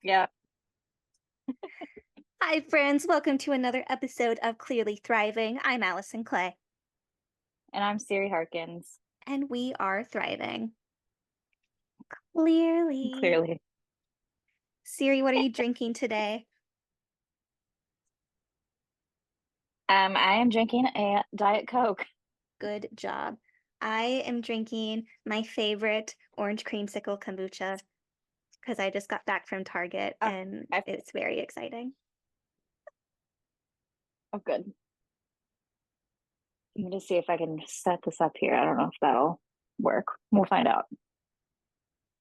Yeah. Hi, friends. Welcome to another episode of Clearly Thriving. I'm Allison Clay, And I'm Siri Harkins. and we are thriving. Clearly. Clearly. Siri, what are you drinking today? I am drinking a Diet Coke. Good job. I am drinking my favorite orange creamsicle kombucha because I just got back from Target Oh, and I it's very exciting. oh good. Let me just see if I can set this up here. I don't know if that'll work. We'll find out.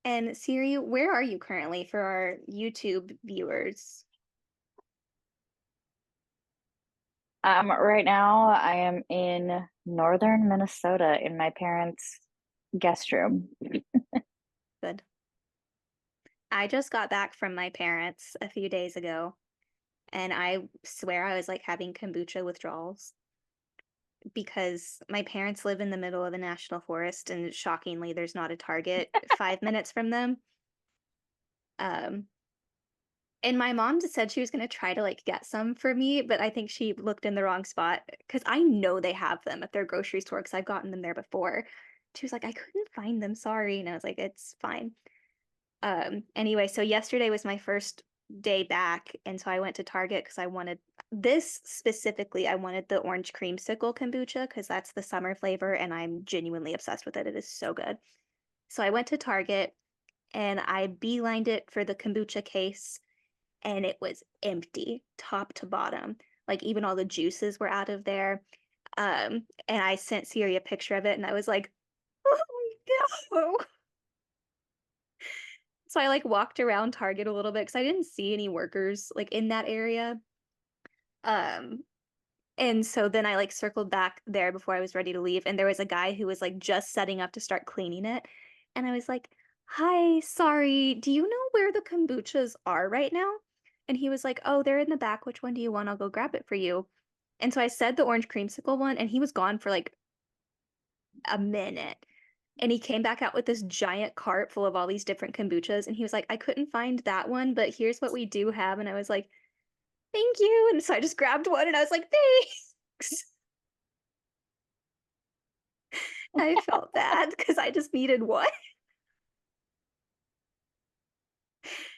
And Siri, where are you currently for our YouTube viewers? Right now I am in northern Minnesota in my parents' guest room. Good. I just got back from my parents a few days ago. And I swear I was like having kombucha withdrawals because my parents live in the middle of a national forest, and shockingly, there's not a Target 5 minutes from them. Um, and my mom just said she was going to try to like get some for me, but I think she looked in the wrong spot because I know they have them at their grocery store because I've gotten them there before. She was like, I couldn't find them, sorry. And I was like, it's fine. Anyway, so yesterday was my first day back, and so I went to Target because I wanted this specifically. I wanted the orange creamsicle kombucha because that's the summer flavor, and I'm genuinely obsessed with it. It is so good. So I went to Target and I beelined it for the kombucha case, and it was empty, top to bottom. Like even all the juices were out of there. And I sent Siri a picture of it, and I was like, oh no. So I like walked around Target a little bit because I didn't see any workers like in that area. Um, and so then I like circled back there before I was ready to leave, and there was a guy who was like just setting up to start cleaning it. And I was like, "Hi, sorry, do you know where the kombuchas are right now?" And he was like, "Oh, they're in the back. Which one do you want? I'll go grab it for you." And so I said the orange creamsicle one, and he was gone for like a minute. And he came back out with this giant cart full of all these different kombuchas. And he was like, I couldn't find that one, but here's what we do have. And I was like, thank you. And so I just grabbed one and I was like, thanks. I felt bad because I just needed one.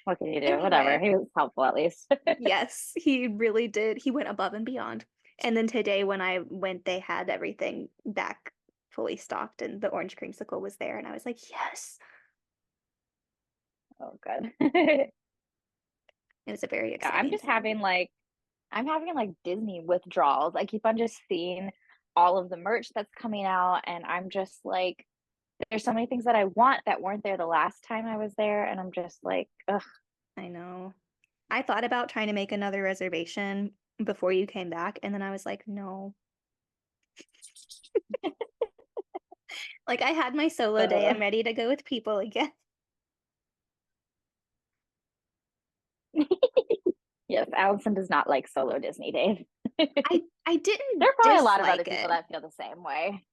What can you do? Whatever. Anyway, He was helpful at least. yes, he really did. He went above and beyond. And then today, when I went, they had everything back fully stocked and the orange creamsicle was there. And I was like, yes, Oh, good. it was a very Yeah, I'm exciting just time. having like I'm having like Disney withdrawals. I keep on just seeing all of the merch that's coming out, and I'm just like, there's so many things that I want that weren't there the last time I was there, and I'm just like, ugh. I know. I thought about trying to make another reservation before you came back, and then I was like, no. Like I had my solo day. Uh. I'm ready to go with people again. Yes, Allison does not like solo Disney days. I There didn't are probably a lot of other dislike people it. that feel the same way.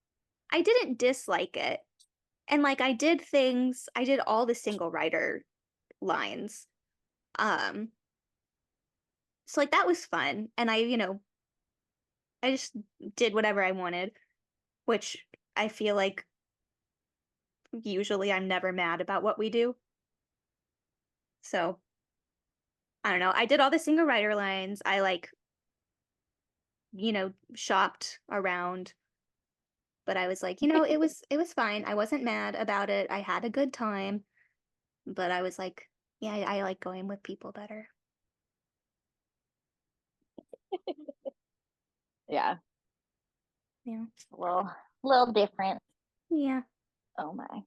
I didn't dislike it. And like I did things, I did all the single rider lines. Um, so like that was fun. And I just did whatever I wanted, which I feel like usually I'm never mad about what we do. So I don't know. I did all the single rider lines. I like shopped around, but I was like, it was fine. I wasn't mad about it. I had a good time, but I was like, yeah, I like going with people better. Yeah, Yeah. a little different. Yeah. Oh my.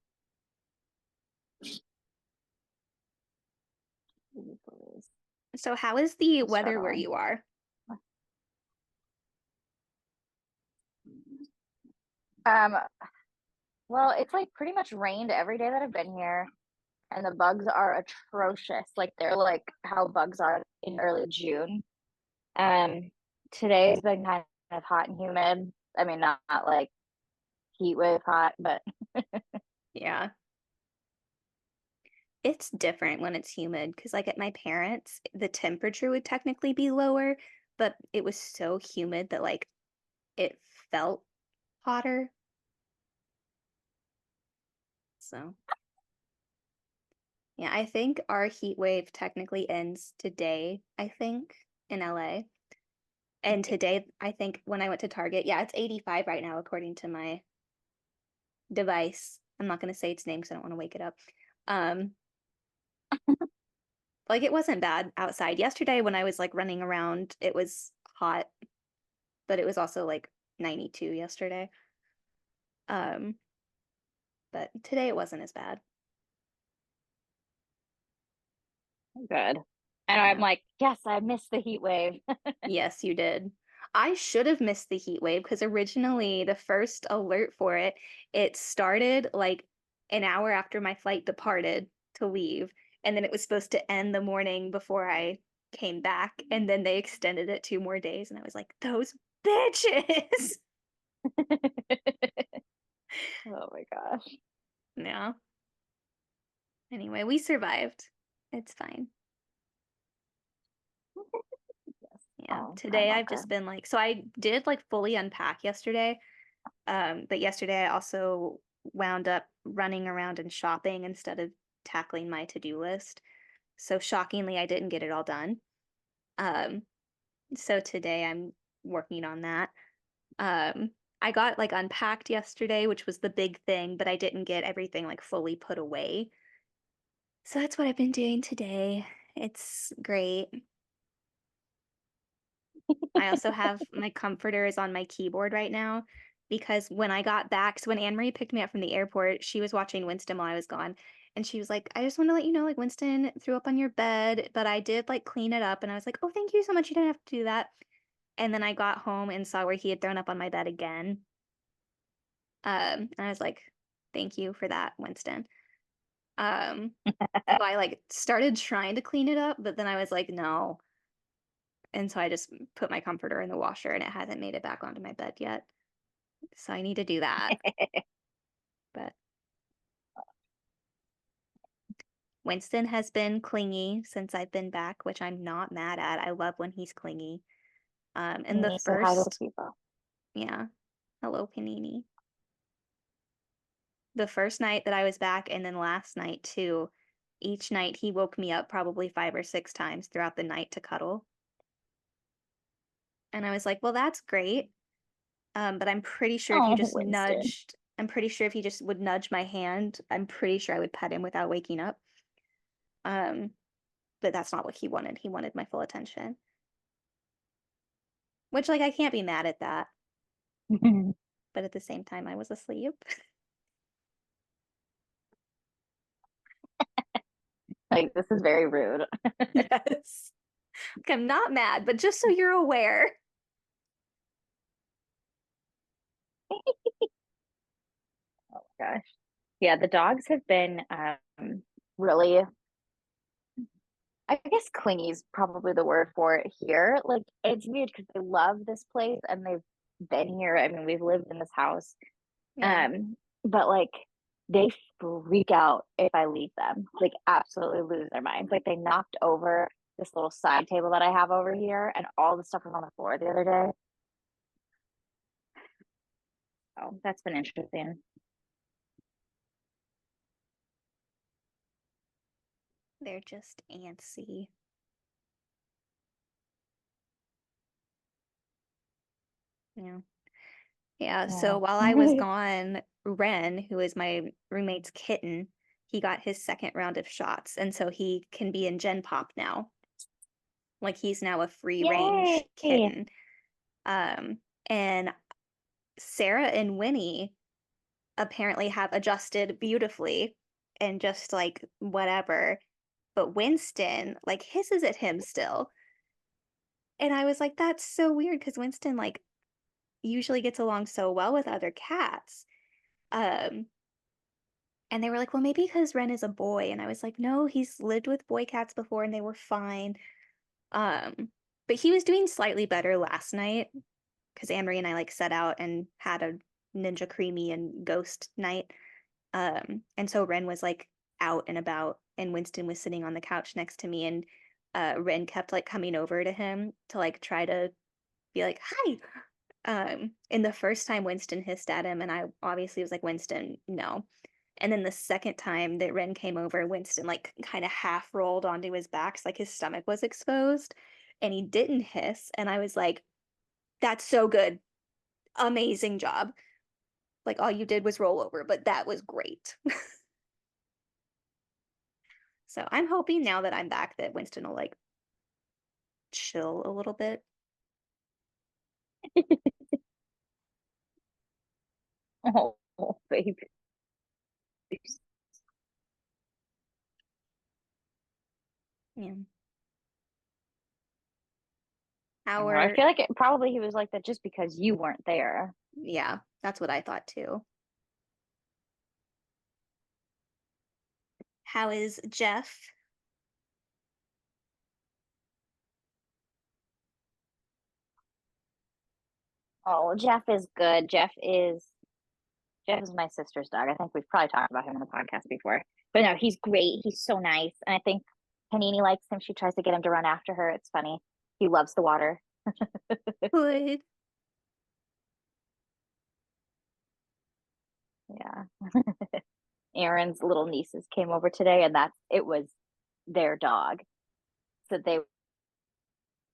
So how is the weather where Struggling. you are? Um, well, it's like pretty much rained every day that I've been here, and the bugs are atrocious. Like they're like how bugs are in early June. Um, Today's been kind of hot and humid. I mean, not like heat wave hot, but Yeah. It's different when it's humid because, like, at my parents', the temperature would technically be lower, but it was so humid that, like, it felt hotter. So, yeah, I think our heat wave technically ends today, I think, in LA. And today, I think when I went to Target, yeah, it's 85 right now, according to my device. I'm not going to say its name because I don't want to wake it up. Um, like, it wasn't bad outside. Yesterday, when I was like running around, it was hot, but it was also like 92 yesterday. Um, but today it wasn't as bad. Good. And I'm Yeah. like, yes, I missed the heat wave. Yes, you did. I should have missed the heat wave because originally the first alert for it, it started like an hour after my flight departed to leave, and then it was supposed to end the morning before I came back, and then they extended it 2 more days, and I was like, those bitches. Oh my gosh. Yeah. Anyway, we survived. It's fine. Yes. Yeah. Oh, time Today I've marker. just been like, so I did like fully unpack yesterday. But yesterday I also wound up running around and shopping instead of tackling my to-do list. So shockingly, I didn't get it all done. Um, so today I'm working on that. Um, I got like unpacked yesterday, which was the big thing, but I didn't get everything like fully put away. So that's what I've been doing today. It's great. I also have my comforters on my keyboard right now because when I got back, so when Anne Marie picked me up from the airport, she was watching Winston while I was gone. And she was like, I just want to let you know, like, Winston threw up on your bed, but I did like clean it up. And I was like, oh, thank you so much. You didn't have to do that. And then I got home and saw where he had thrown up on my bed again. And I was like, thank you for that, Winston. Um, so I like started trying to clean it up, but then I was like, no. And so I just put my comforter in the washer and it hasn't made it back onto my bed yet. So I need to do that. But Winston has been clingy since I've been back, which I'm not mad at. I love when he's clingy. And the Can you say hi to the first, people? yeah, hello, Panini. The first night that I was back, and then last night too, each night he woke me up probably 5 or 6 times throughout the night to cuddle. And I was like, well, that's great. But I'm pretty sure if you Oh, just Winston. nudged, I'm pretty sure if you just would nudge my hand, I'm pretty sure I would pet him without waking up. Um, but that's not what he wanted. He wanted my full attention. Which, like, I can't be mad at that. But at the same time, I was asleep. Like, this is very rude. Yes. Like, I'm not mad, but just so you're aware. Oh my gosh. Yeah, the dogs have been really, I guess clingy is probably the word for it here. Like, it's weird because they love this place and they've been here. I mean, we've lived in this house. Yeah. Um, but like they freak out if I leave them. Like absolutely lose their minds. Like they knocked over this little side table that I have over here and all the stuff was on the floor the other day. So that's been interesting. They're just antsy. Yeah. Yeah. So Yeah. while I was gone, Ren, who is my roommate's kitten, he got his second round of shots. And so he can be in Gen Pop now. Like he's now a free range Yay. kitten. Um, and Sarah and Winnie apparently have adjusted beautifully and just like whatever. But Winston, like, hisses at him still. And I was like, that's so weird because Winston, like, usually gets along so well with other cats. Um, and they were like, well, maybe because Ren is a boy. And I was like, no, he's lived with boy cats before and they were fine. Um, but he was doing slightly better last night because Amory and I like set out and had a Ninja Creamy and Ghost night. And so Ren was like out and about and Winston was sitting on the couch next to me, and Ren kept like coming over to him to like try to be like, "Hi." And the first time Winston hissed at him, and I obviously was like, "Winston, no." And then the second time that Ren came over, Winston like kind of half rolled onto his back, so, like his stomach was exposed, and he didn't hiss. And I was like, "That's so good. Amazing job. Like all you did was roll over, but that was great." So I'm hoping now that I'm back that Winston will like chill a little bit. Oh, baby. Yeah. I don't know. I Our feel like probably he was like that just because you weren't there. Yeah, that's what I thought too. How is Jeff? Oh, Jeff is good. Jeff is my sister's dog. I think we've probably talked about him on the podcast before. But no, he's great. He's so nice. And I think Panini likes him. She tries to get him to run after her. It's funny. He loves the water. Good. Yeah. Aaron's little nieces came over today and it was their dog. So they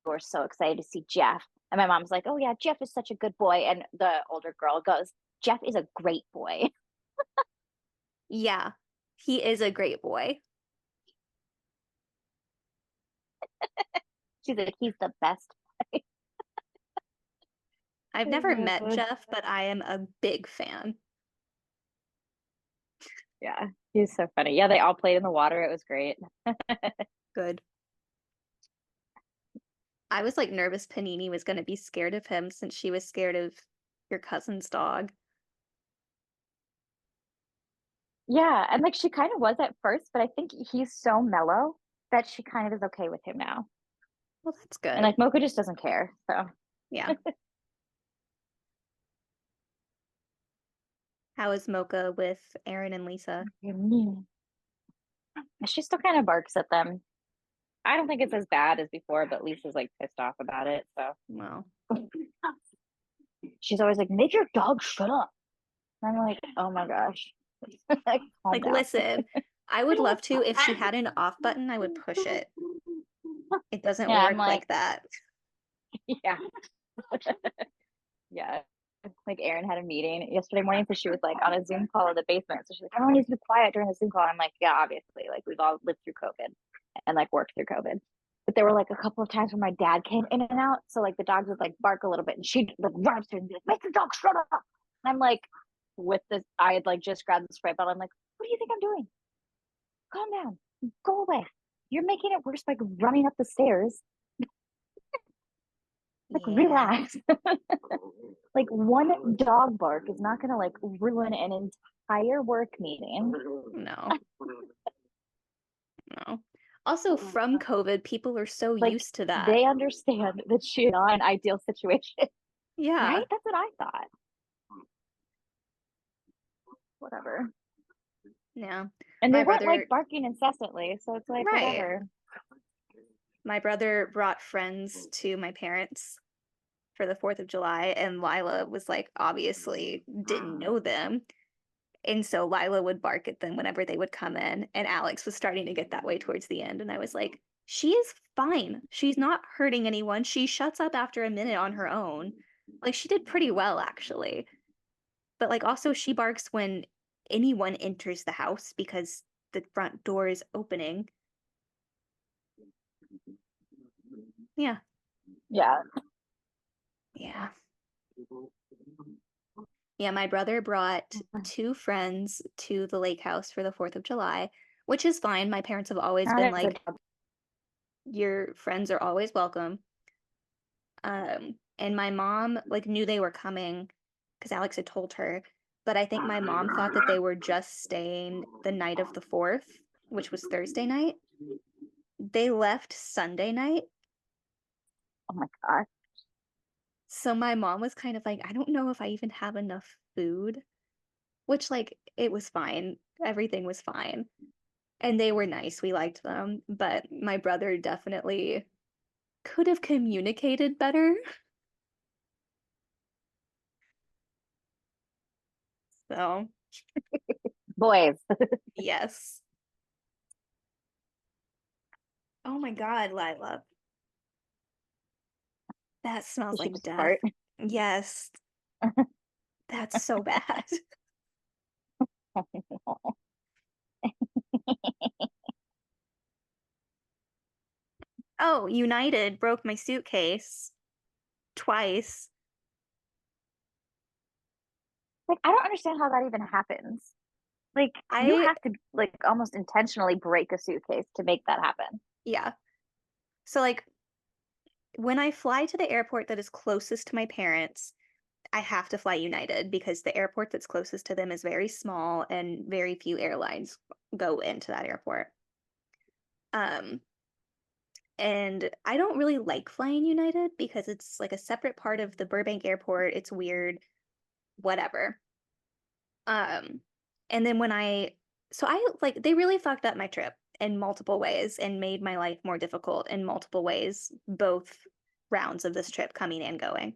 were so excited to see Jeff. And my mom's like, "Oh yeah, Jeff is such a good boy." And the older girl goes, "Jeff is a great boy." Yeah, he is a great boy. She's like, "He's the best." I've never met Jeff, but I am a big fan. Yeah, he's so funny. Yeah, they all played in the water. It was great. Good. I was like nervous Panini was going to be scared of him since she was scared of your cousin's dog. Yeah, and like she kind of was at first, but I think he's so mellow that she kind of is okay with him now. Well, that's And good. like Mocha just doesn't care. So Yeah. How is Mocha with Aaron and Lisa? she still kind of barks at them. I don't think it's as bad as before, but Lisa's like pissed off about it. So Well, she's always like, "Make your dog shut up." And I'm like, "Oh my gosh." Like, calm like down. listen, I would love to if she had an off button, I would push it. It doesn't Yeah, I'm work like, like that. yeah. Yeah. Like Erin had a meeting yesterday morning, so she was like on a Zoom call in the basement. So she's like, "Everyone needs to be quiet during the Zoom call." I'm like, "Yeah, obviously. Like we've all lived through COVID and like worked through COVID." But there were like a couple of times when my dad came in and out. So like the dogs would like bark a little bit and she'd like run upstairs and be like, "Make the dog shut up." And I'm like, with this, I had like just grabbed the spray bottle. I'm like, "What do you think I'm doing? Calm down. Go away. You're making it worse by running up the stairs. Like Yeah. relax." Like one dog bark is not gonna like ruin an entire work meeting. No. No. Also, from COVID, people are so Like used to that. they understand that she's not an ideal situation, Yeah. right? That's what I thought. Whatever. Yeah. And they My weren't like brother, barking incessantly, so it's like right. whatever. My brother brought friends to my parents for the 4th of July, and Lila was like, obviously didn't know them. And so Lila would bark at them whenever they would come in. And Alex was starting to get that way towards the end. And I was like, she is fine. She's not hurting anyone. She shuts up after a minute on her own. Like, she did pretty well, actually. But, like, also, she barks when anyone enters the house because the front door is opening. Yeah. Yeah. Yeah. Yeah, my brother brought two friends to the lake house for the 4th of July, which is fine. My parents have always been That's a like, your friends are always welcome. And my mom like knew they were coming because Alex had told her, but I think my mom thought that they were just staying the night of the 4th, which was Thursday night. They left Sunday night. oh my god. So my mom was kind of like, I don't know if I even have enough food, which like it was fine. Everything was fine. And they were nice. We liked them, but my brother definitely could have communicated better. So, Boys, yes. Oh my God, Lila. That did smells she like just death. fart? Yes, that's so bad. Oh, United broke my suitcase twice. Like, I don't understand how that even happens. Like, you I, have to like almost intentionally break a suitcase to make that happen. yeah. So, like, when I fly to the airport that is closest to my parents, I have to fly United because the airport that's closest to them is very small and very few airlines go into that airport. Um, and I don't really like flying United because it's like a separate part of the Burbank airport. It's weird, whatever. Um, and then so I like they really fucked up my trip in multiple ways and made my life more difficult in multiple ways, both rounds of this trip coming and going.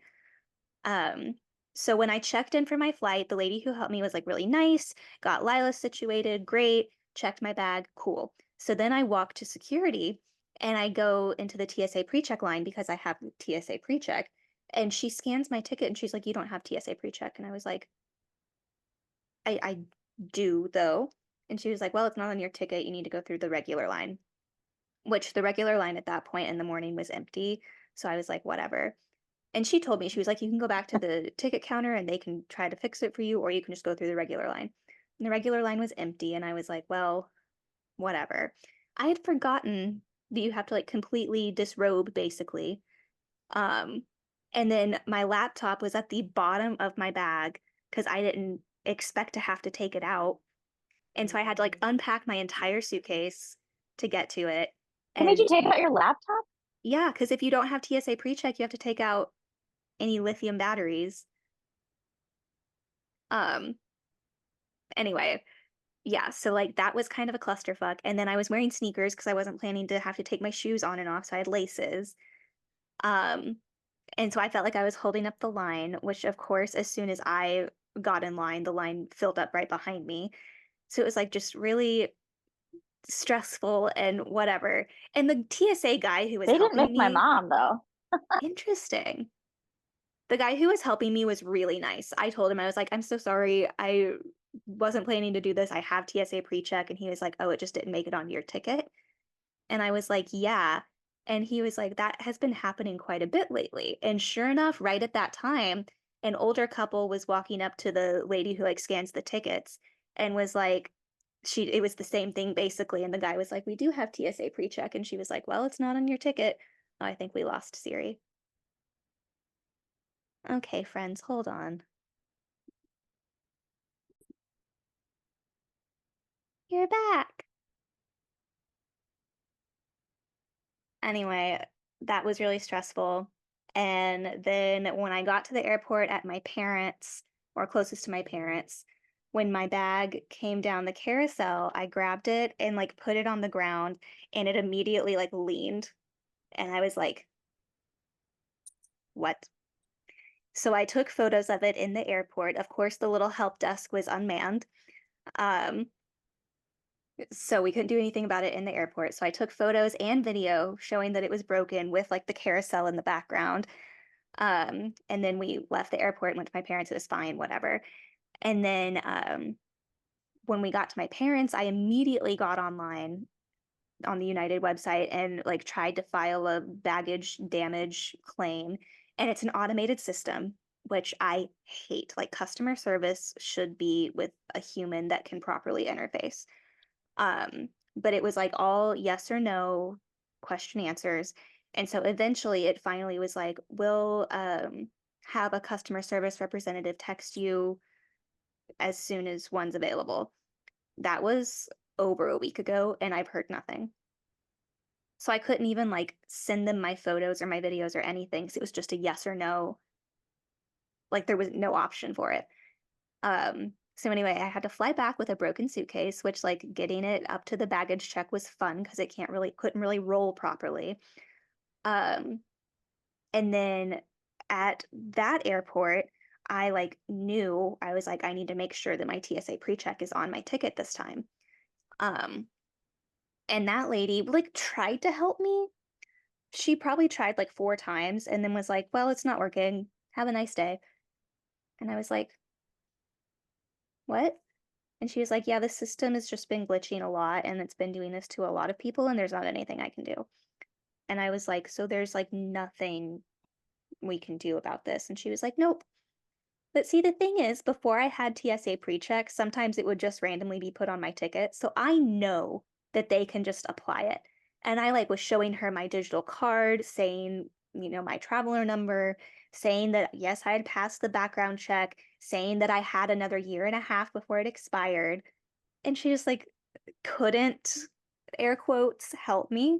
Um, so when I checked in for my flight, the lady who helped me was like really nice, got Lila situated, great, checked my bag, cool. So then I walk to security and I go into the TSA pre-check line because I have TSA pre-check. And she scans my ticket and she's like, "You don't have TSA pre-check." And I was like, I do though. And she was like, "Well, it's not on your ticket. You need to go through the regular line," which the regular line at that point in the morning was empty. So I was like, whatever. And she told me, she was like, "You can go back to the ticket counter and they can try to fix it for you, or you can just go through the regular line." And the regular line was empty. And I was like, well, whatever. I had forgotten that you have to like completely disrobe basically. Um, and then my laptop was at the bottom of my bag because I didn't expect to have to take it out. And so I had to like unpack my entire suitcase to get to it. They made you And take out your laptop? yeah, because if you don't have TSA pre-check, you have to take out any lithium batteries. Um, anyway, yeah, so like that was kind of a clusterfuck. And then I was wearing sneakers because I wasn't planning to have to take my shoes on and off, so I had laces. Um, and so I felt like I was holding up the line, which of course, as soon as I got in line, the line filled up right behind me. So it was like just really stressful and whatever. And the TSA guy who was They didn't helping make my me, mom though. interesting. The guy who was helping me was really nice. I told him, I was like, "I'm so sorry. I wasn't planning to do this. I have TSA pre-check." And he was like, "Oh, it just didn't make it onto your ticket." And I was like, "Yeah." And he was like, "That has been happening quite a bit lately." And sure enough, right at that time, an older couple was walking up to the lady who like scans the tickets and was like, it was the same thing basically. And the guy was like, "We do have TSA pre-check." And she was like, "Well, it's not on your ticket." Oh, I think we lost Siri. Okay, friends, hold on. You're back. Anyway, that was really stressful. And then when I got to the airport at my parents' or closest to my parents, when my bag came down the carousel, I grabbed it and like put it on the ground and it immediately like leaned. And I was like, what? So I took photos of it in the airport. Of course, the little help desk was unmanned. Um, so we couldn't do anything about it in the airport. So I took photos and video showing that it was broken with like the carousel in the background. And then we left the airport and went to my parents. It was fine, whatever. And then when we got to my parents, I immediately got online on the United website and like tried to file a baggage damage claim. And it's an automated system, which I hate. Like customer service should be with a human that can properly interface. But it was like all yes or no question answers. And so eventually it finally was like, we'll have a customer service representative text you as soon as one's available. That was over a week ago, and I've heard nothing. So I couldn't even like send them my photos or my videos or anything. So it was just a yes or no. Like there was no option for it. So anyway, I had to fly back with a broken suitcase, which like getting it up to the baggage check was fun because it couldn't really roll properly. Um, and then at that airport, I like knew I was like, I need to make sure that my TSA pre-check is on my ticket this time. Um, and that lady like tried to help me. She probably tried like 4 times and then was like, well, it's not working. Have a nice day. And I was like, what? And she was like, yeah, the system has just been glitching a lot and it's been doing this to a lot of people and there's not anything I can do. And I was like, so there's like nothing we can do about this. And she was like, nope. But see, the thing is, before I had TSA pre-check, sometimes it would just randomly be put on my ticket. So I know that they can just apply it. And I like was showing her my digital card, saying, my traveler number, saying that yes, I had passed the background check, saying that I had another year and a half before it expired. And she just like couldn't, air quotes, help me,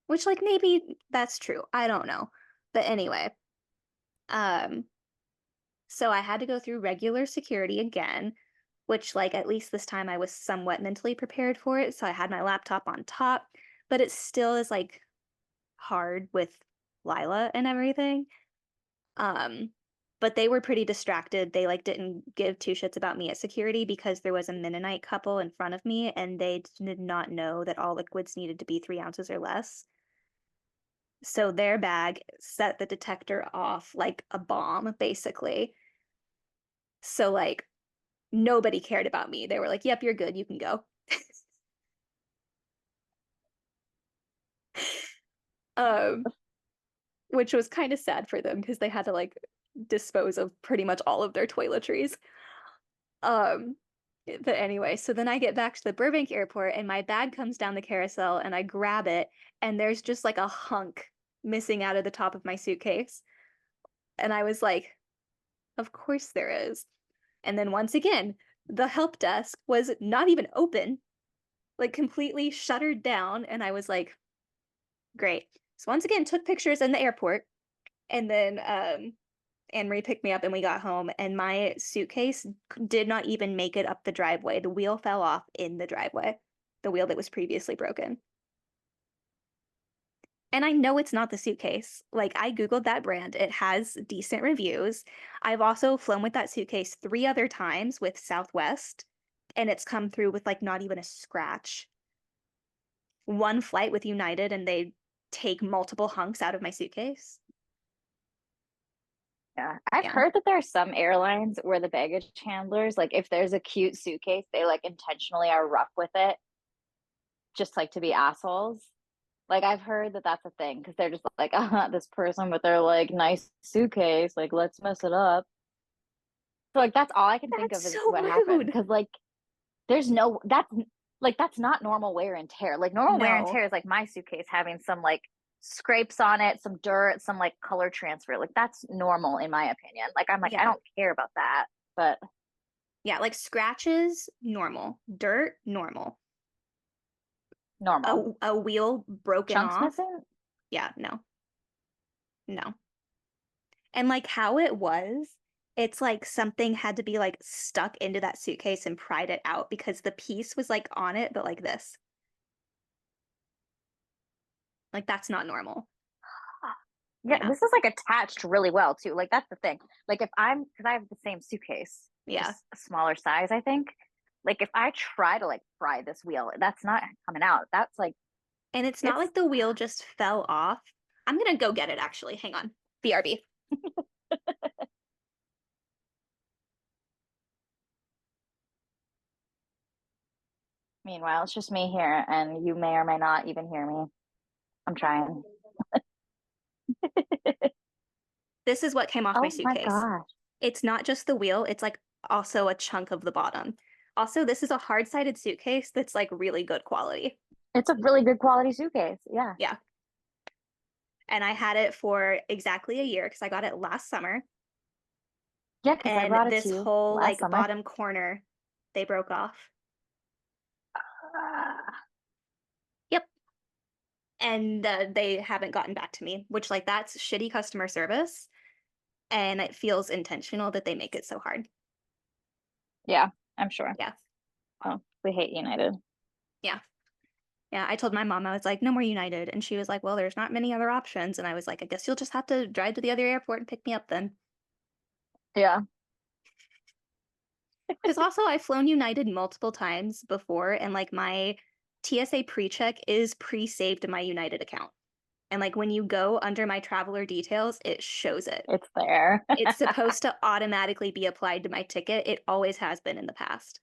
which like maybe that's true. I don't know. But anyway, um, so I had to go through regular security again, which, like, at least this time I was somewhat mentally prepared for it. So I had my laptop on top, but it still is like hard with Lila and everything. Um, but they were pretty distracted. They like didn't give two shits about me at security because there was a Mennonite couple in front of me and they did not know that all liquids needed to be 3 ounces or less. So their bag set the detector off like a bomb, basically. So like nobody cared about me. They were like, "Yep, you're good. You can go." Um, which was kind of sad for them because they had to like dispose of pretty much all of their toiletries. Um, but anyway, so then I get back to the Burbank airport and my bag comes down the carousel and I grab it and there's just like a hunk missing out of the top of my suitcase. And I was like, "Of course there is." And then once again, the help desk was not even open, like completely shuttered down. And I was like, great. So once again, took pictures in the airport, and then Anne Marie picked me up, and we got home, and my suitcase did not even make it up the driveway. The wheel fell off in the driveway, the wheel that was previously broken. And I know it's not the suitcase. Like I Googled that brand. It has decent reviews. I've also flown with that suitcase 3 other times with Southwest, and it's come through with like not even a scratch. One flight with United, and they take multiple hunks out of my suitcase. Yeah. I've Yeah. heard that there are some airlines where the baggage handlers, like if there's a cute suitcase, they like intentionally are rough with it, just like to be assholes. Like I've heard that that's a thing because they're just like, this person with their like nice suitcase, like let's mess it up. So like that's all I can think That's of is so what happened rude. because like there's no that's not normal wear and tear. Like normal wear and No. tear is like my suitcase having some like scrapes on it, some dirt, some like color transfer. Like that's normal in my opinion. Like I'm like I Yeah. don't care about that, but Yeah, like scratches, normal. Dirt, normal. normal. A wheel broken Chunks off. missing? Yeah, no. No. And like how it was, it's like something had to be like stuck into that suitcase and pried it out because the piece was like on it, but like this. Like that's not normal. Yeah, Yeah. this is like attached really well too. Like that's the thing. Like if I'm because I have the same suitcase, Yeah. just a smaller size, I think. Like if I try to like pry this wheel, that's not coming out. That's like And it's not it's like the wheel just fell off. I'm gonna go get it actually. Hang on. BRB. meanwhile, it's just me here, and you may or may not even hear me. I'm trying. This is what came off my Oh my suitcase. gosh. It's not just the wheel, it's like also a chunk of the bottom. Also, this is a hard-sided suitcase that's like really good quality. It's a really good quality suitcase. Yeah. Yeah. And I had it for exactly a year because I got it last summer. Yeah, because I And brought it to this you whole last like summer. bottom corner, they broke off. Yep. And they haven't gotten back to me, which like that's shitty customer service. And it feels intentional that they make it so hard. Yeah. I'm sure. Yeah. Oh, we hate United. Yeah. Yeah. I told my mom, I was like, no more United. And she was like, well, there's not many other options. And I was like, I guess you'll just have to drive to the other airport and pick me up then. Yeah. Because also, I've flown United multiple times before, and like my TSA pre-check is pre-saved in my United account. And like when you go under my traveler details, it shows it. It's there. It's supposed to automatically be applied to my ticket. It always has been in the past.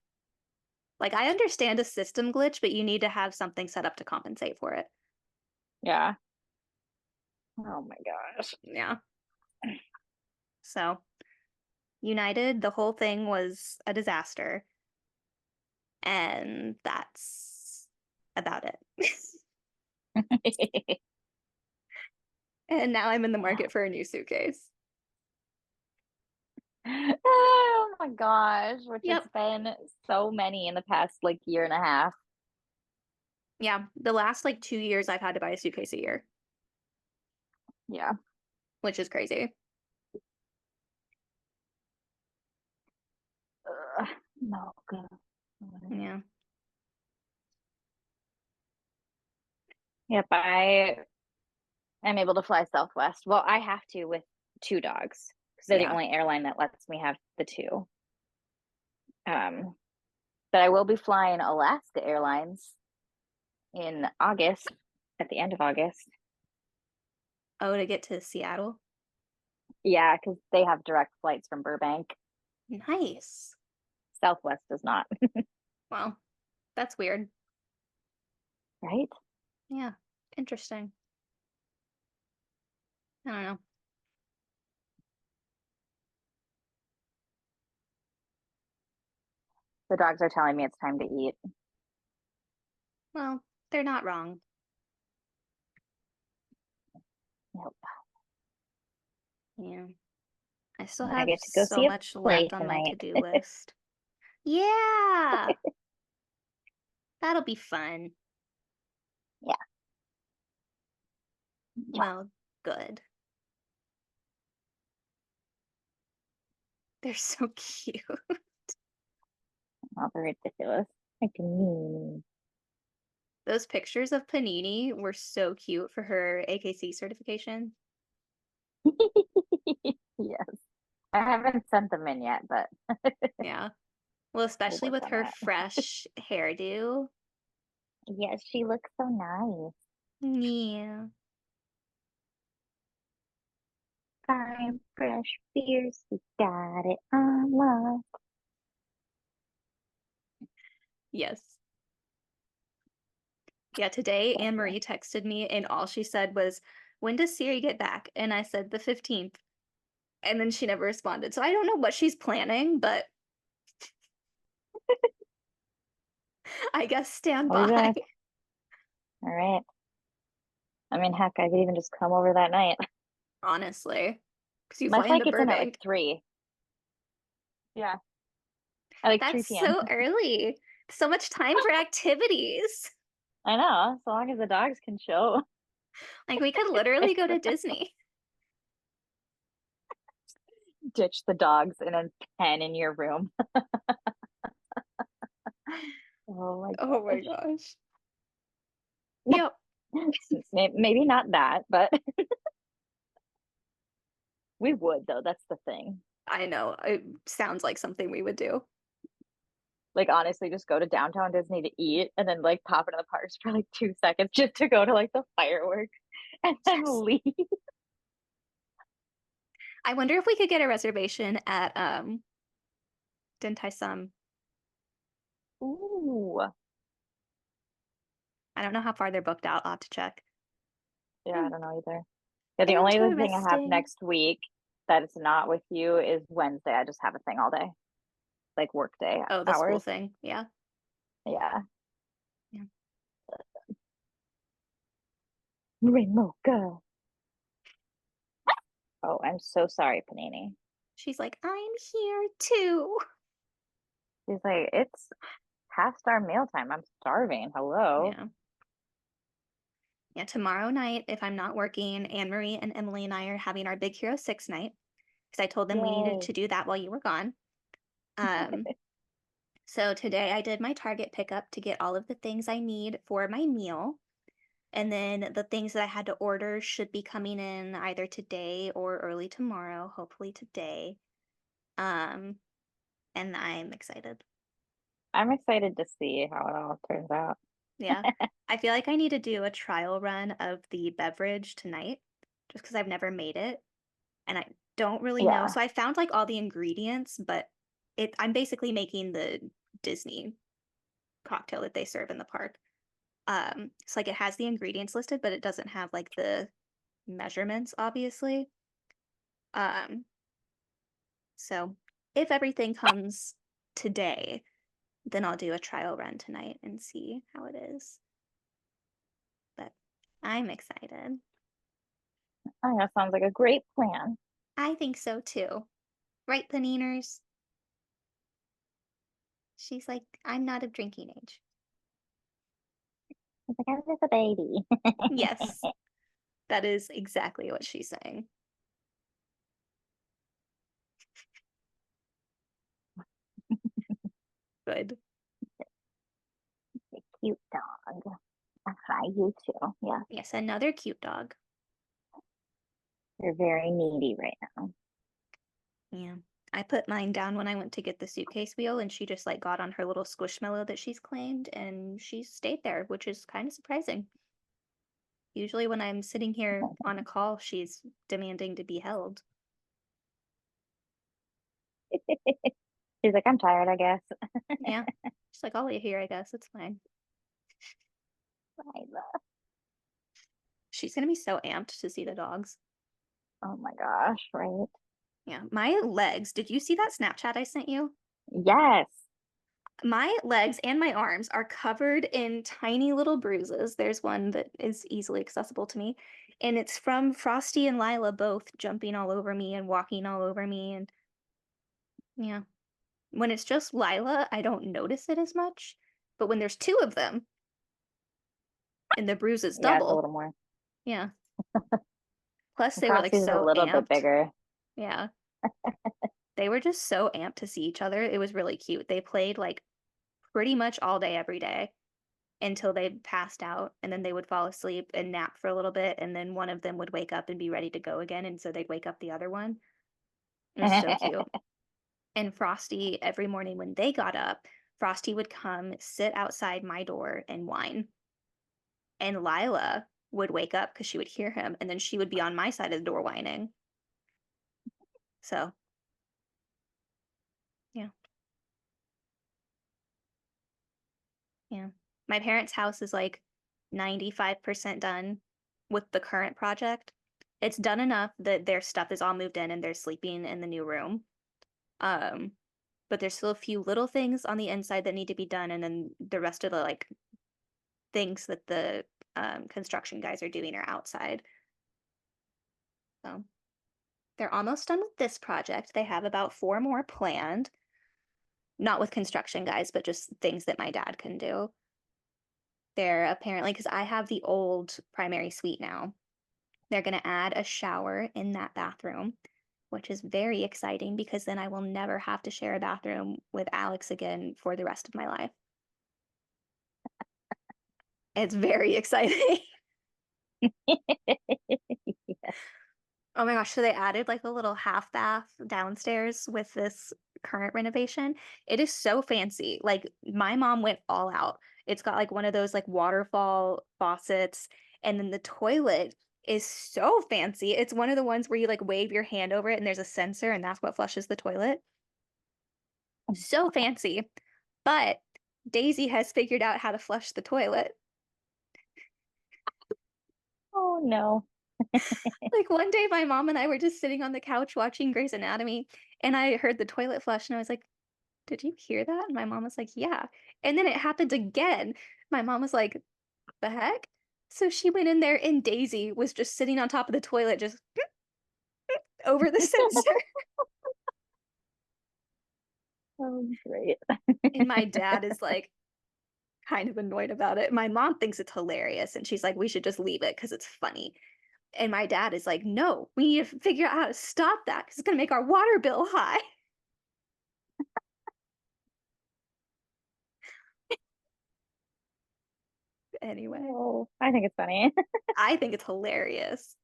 Like I understand a system glitch, but you need to have something set up to compensate for it. Yeah. Oh my gosh. Yeah. So, United, the whole thing was a disaster. And that's about it. And now I'm in the market for a new suitcase. Oh my gosh, which Yep. it's been so many in the past like year and a half. Yeah. The last like 2 years, I've had to buy a suitcase a year, Yeah. which is crazy. Ugh, no good. Yeah. Yep, I am able to fly Southwest. Well, I have to with two dogs because they're the Yeah. only airline that lets me have the two. Um, but I will be flying Alaska Airlines in August, at the end of August. Oh, to get to Seattle? Yeah, because they have direct flights from Burbank. Nice. Southwest does not, Well, that's weird. right? Yeah. Interesting. I don't know. The dogs are telling me it's time to eat. Well, they're not wrong. Nope. Yeah. I still And I have get to go so see a much play left on my tonight. to-do list. Yeah. That'll be fun. Yeah. Yeah. Well, good. They're so cute. Not very ridiculous. Like me. Those pictures of Panini were so cute for her AKC certification. Yes. I haven't sent them in yet, but Yeah. Well, we'll especially work with on her that. fresh hairdo. Yes, she looks so nice. Yeah. Fine, fresh, fierce, we got it on lock. Yes. Yeah, today Anne Definitely. Marie texted me and all she said was, "When does Siri get back?" And I said the 15th. And then she never responded. So I don't know what she's planning, but I guess stand I'll be by. back. All right. I mean, heck, I could even just come over that night. Honestly. Because you My fly flight into gets in at like Burbank. 3. Yeah. At like That's 3 p.m. so early. So much time for activities. I know, so long as the dogs can show. Like we could literally go to Disney. Ditch the dogs in a pen in your room. Oh my Oh my gosh. gosh. Yep. Maybe not that, but we would though. That's the thing. I know. It sounds like something we would do. Like honestly, just go to downtown Disney to eat and then like pop into the parks for like 2 seconds just to go to like the fireworks and then Yes. leave. I wonder if we could get a reservation at Din Tai Sum. Ooh. I don't know how far they're booked out. I'll have to check. Yeah, I Hmm. don't know either. Yeah, the only other thing I have Interesting. next week that is not with you is Wednesday. I just have a thing all day, like work day Oh, the school hours. thing. Yeah. Yeah. Yeah. Remote girl. Oh, I'm so sorry, Panini. She's like, I'm here too. She's like, it's past our mealtime. I'm starving. Hello. Yeah. Yeah, tomorrow night, if I'm not working, Anne Marie and Emily and I are having our Big Hero 6 night because I told them we needed Yay. to do that while you were gone. Um, So today I did my Target pickup to get all of the things I need for my meal. And then the things that I had to order should be coming in either today or early tomorrow, hopefully today. Um, and I'm excited. I'm excited to see how it all turns out. Yeah. I feel like I need to do a trial run of the beverage tonight just because I've never made it and I don't really know. Yeah. So I found like all the ingredients, but I'm basically making the Disney cocktail that they serve in the park. So like it has the ingredients listed, but it doesn't have like the measurements, obviously. Um, so if everything comes today, then I'll do a trial run tonight and see how it is. But I'm excited. Oh, that sounds like a great plan. I think so too. Right, Paniners? She's like, I'm not of drinking age. It's like I'm just a baby. Yes, that is exactly what she's saying. Good. Cute dog. Hi, you too. Yeah, Yes, another cute dog. you're very needy right now. Yeah. I put mine down when I went to get the suitcase wheel, and she just like got on her little squishmallow that she's claimed, and she stayed there, which is kind of surprising. Usually, when I'm sitting here on a call, she's demanding to be held. She's like, I'm tired, I guess. Yeah. She's like, I'll lay here, I guess. It's fine. I love. She's gonna be so amped to see the dogs. Oh my gosh, right? Yeah. My legs, did you see that Snapchat I sent you? Yes. My legs and my arms are covered in tiny little bruises. There's one that is easily accessible to me, and it's from Frosty and Lila both jumping all over me and walking all over me. And yeah, when it's just Lila, I don't notice it as much. But when there's two of them and the bruises Yeah, it's a double, little more. yeah. Plus, they were like Frosty's a so little bit amped. bigger. Yeah, they were just so amped to see each other. It was really cute. They played like pretty much all day, every day, until they passed out, and then they would fall asleep and nap for a little bit, and then one of them would wake up and be ready to go again, and so they'd wake up the other one. It was so cute. And Frosty, every morning when they got up, Frosty would come sit outside my door and whine. And Lila would wake up because she would hear him, and then she would be on my side of the door whining. So, yeah, yeah. My parents' house is like 95% done with the current project. It's done enough that their stuff is all moved in and they're sleeping in the new room. Um, but there's still a few little things on the inside that need to be done, and then the rest of the like things that the construction guys are doing are outside. So they're almost done with this project. They have about four more planned, not with construction guys, but just things that my dad can do. They're apparently, because I have the old primary suite now, they're going to add a shower in that bathroom, which is very exciting because then I will never have to share a bathroom with Alex again for the rest of my life. It's very exciting. Oh my gosh, so they added like a little half bath downstairs with this current renovation. It is so fancy. Like my mom went all out. It's got like one of those like waterfall faucets, and then the toilet is so fancy. It's one of the ones where you like wave your hand over it and there's a sensor and that's what flushes the toilet. So fancy. But Daisy has figured out how to flush the toilet. Oh no. Like one day, my mom and I were just sitting on the couch watching Grey's Anatomy, and I heard the toilet flush, and I was like, "Did you hear that?" And my mom was like, "Yeah." And then it happened again. My mom was like, "The heck?" So she went in there, and Daisy was just sitting on top of the toilet, just over the sensor. Oh, great. And my dad is like kind of annoyed about it. My mom thinks it's hilarious, and she's like, "We should just leave it because it's funny." And my dad is like, "No, we need to figure out how to stop that because it's going to make our water bill high." Anyway, Oh, I think it's funny. I think it's hilarious.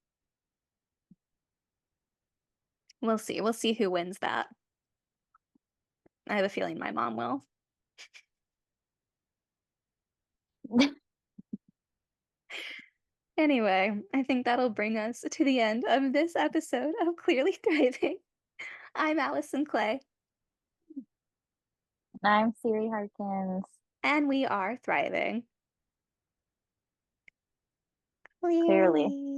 We'll see. We'll see who wins that. I have a feeling my mom will. Anyway, I think that'll bring us to the end of this episode of Clearly Thriving. I'm Allison Clay, I'm Siri Harkins. and we are thriving. Clearly. Clearly.